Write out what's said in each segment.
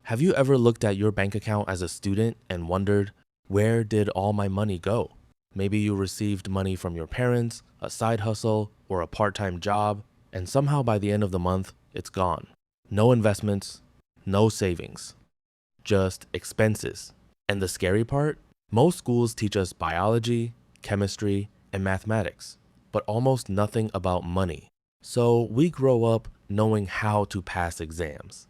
Have you ever looked at your bank account as a student and wondered, where did all my money go? Maybe you received money from your parents, a side hustle, or a part-time job, and somehow by the end of the month, it's gone. No investments, no savings, just expenses. And the scary part? Most schools teach us biology, chemistry, and mathematics, but almost nothing about money. So we grow up knowing how to pass exams,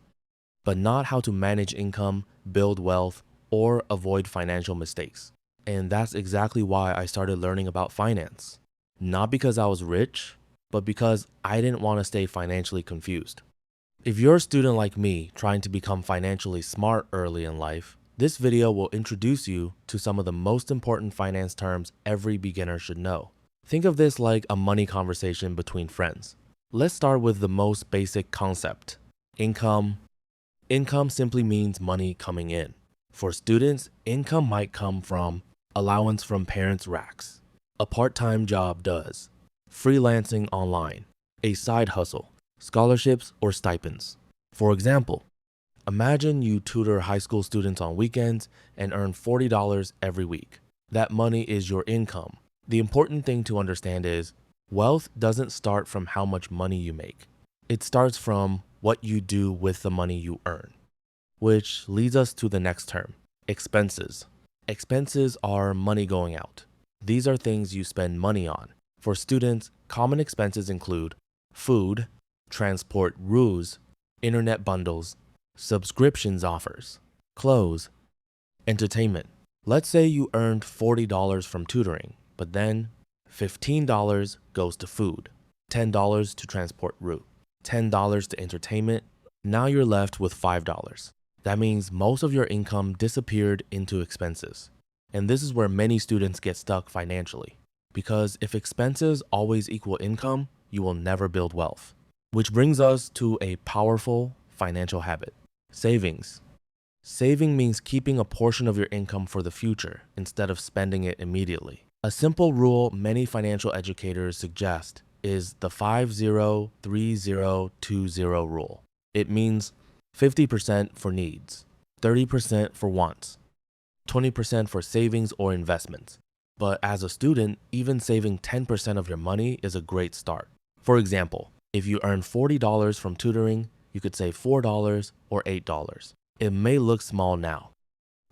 but not how to manage income, build wealth, or avoid financial mistakes. And that's exactly why I started learning about finance. Not because I was rich, but because I didn't want to stay financially confused. If you're a student like me trying to become financially smart early in life, this video will introduce you to some of the most important finance terms every beginner should know. Think of this like a money conversation between friends. Let's start with the most basic concept, income. Income simply means money coming in. For students, income might come from allowance from parents' racks. A part-time job does. Freelancing online. A side hustle. Scholarships or stipends. For example, imagine you tutor high school students on weekends and earn $40 every week. That money is your income. The important thing to understand is wealth doesn't start from how much money you make. It starts from what you do with the money you earn. Which leads us to the next term, expenses. Expenses are money going out. These are things you spend money on. For students, common expenses include food, transport routes, internet bundles, subscriptions offers, clothes, entertainment. Let's say you earned $40 from tutoring, but then $15 goes to food, $10 to transport route, $10 to entertainment. Now you're left with $5. That means most of your income disappeared into expenses. And this is where many students get stuck financially. Because if expenses always equal income, you will never build wealth. Which brings us to a powerful financial habit, savings. Saving means keeping a portion of your income for the future instead of spending it immediately. A simple rule many financial educators suggest is the 50-30-20 rule. It means 50% for needs, 30% for wants, 20% for savings or investments. But as a student, even saving 10% of your money is a great start. For example, if you earn $40 from tutoring, you could save $4 or $8. It may look small now,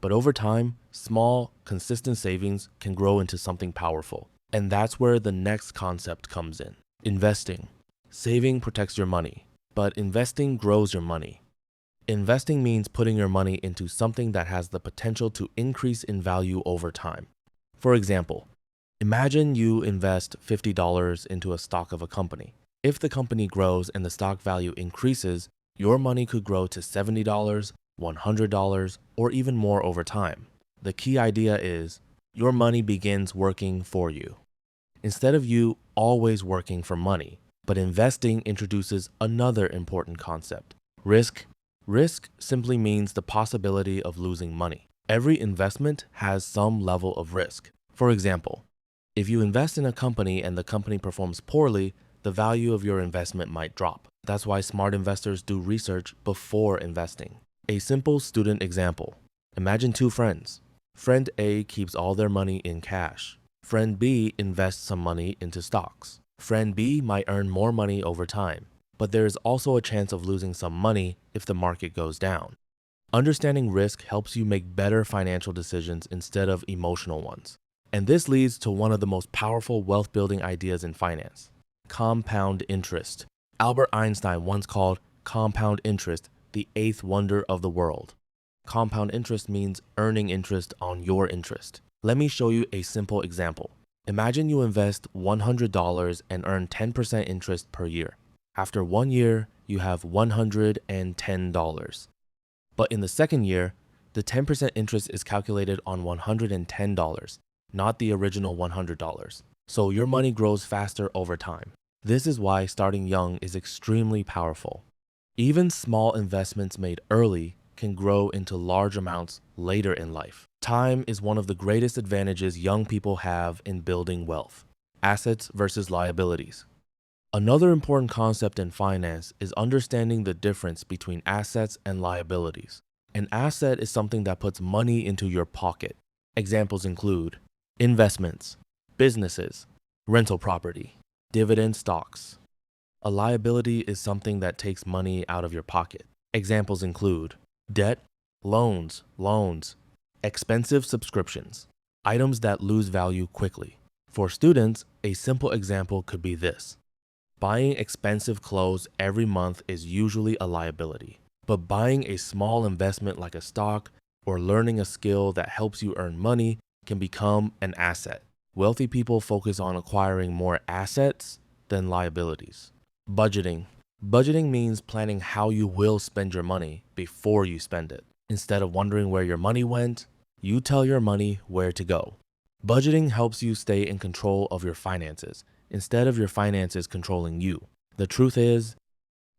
but over time, small, consistent savings can grow into something powerful. And that's where the next concept comes in, investing. Saving protects your money, but investing grows your money. Investing means putting your money into something that has the potential to increase in value over time. For example, imagine you invest $50 into a stock of a company. If the company grows and the stock value increases, your money could grow to $70, $100, or even more over time. The key idea is your money begins working for you, instead of you always working for money. But investing introduces another important concept, risk. Risk simply means the possibility of losing money. Every investment has some level of risk. For example, if you invest in a company and the company performs poorly, the value of your investment might drop. That's why smart investors do research before investing. A simple student example. Imagine two friends. Friend A keeps all their money in cash. Friend B invests some money into stocks. Friend B might earn more money over time, but there is also a chance of losing some money if the market goes down. Understanding risk helps you make better financial decisions instead of emotional ones. And this leads to one of the most powerful wealth-building ideas in finance, compound interest. Albert Einstein once called compound interest the eighth wonder of the world. Compound interest means earning interest on your interest. Let me show you a simple example. Imagine you invest $100 and earn 10% interest per year. After 1 year, you have $110. But in the second year, the 10% interest is calculated on $110, not the original $100. So your money grows faster over time. This is why starting young is extremely powerful. Even small investments made early can grow into large amounts later in life. Time is one of the greatest advantages young people have in building wealth. Assets versus liabilities. Another important concept in finance is understanding the difference between assets and liabilities. An asset is something that puts money into your pocket. Examples include investments, businesses, rental property, dividend stocks. A liability is something that takes money out of your pocket. Examples include debt, loans, expensive subscriptions, items that lose value quickly. For students, a simple example could be this. Buying expensive clothes every month is usually a liability, but buying a small investment like a stock or learning a skill that helps you earn money can become an asset. Wealthy people focus on acquiring more assets than liabilities. Budgeting. Budgeting means planning how you will spend your money before you spend it. Instead of wondering where your money went, you tell your money where to go. Budgeting helps you stay in control of your finances instead of your finances controlling you. The truth is,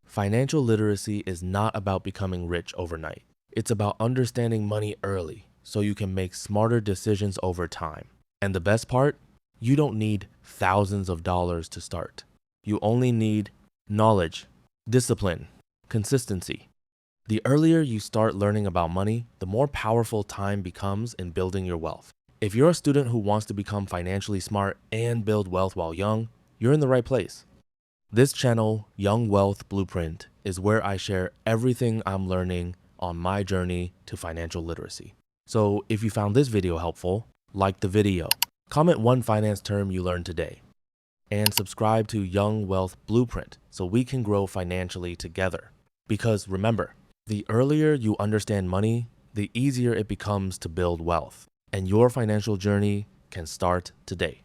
financial literacy is not about becoming rich overnight. It's about understanding money early so you can make smarter decisions over time. And the best part, you don't need thousands of dollars to start. You only need knowledge, discipline, consistency. The earlier you start learning about money, the more powerful time becomes in building your wealth. If you're a student who wants to become financially smart and build wealth while young, you're in the right place. This channel, Young Wealth Blueprint, is where I share everything I'm learning on my journey to financial literacy. So if you found this video helpful, like the video, comment one finance term you learned today, and subscribe to Young Wealth Blueprint so we can grow financially together. Because remember, the earlier you understand money, the easier it becomes to build wealth, and your financial journey can start today.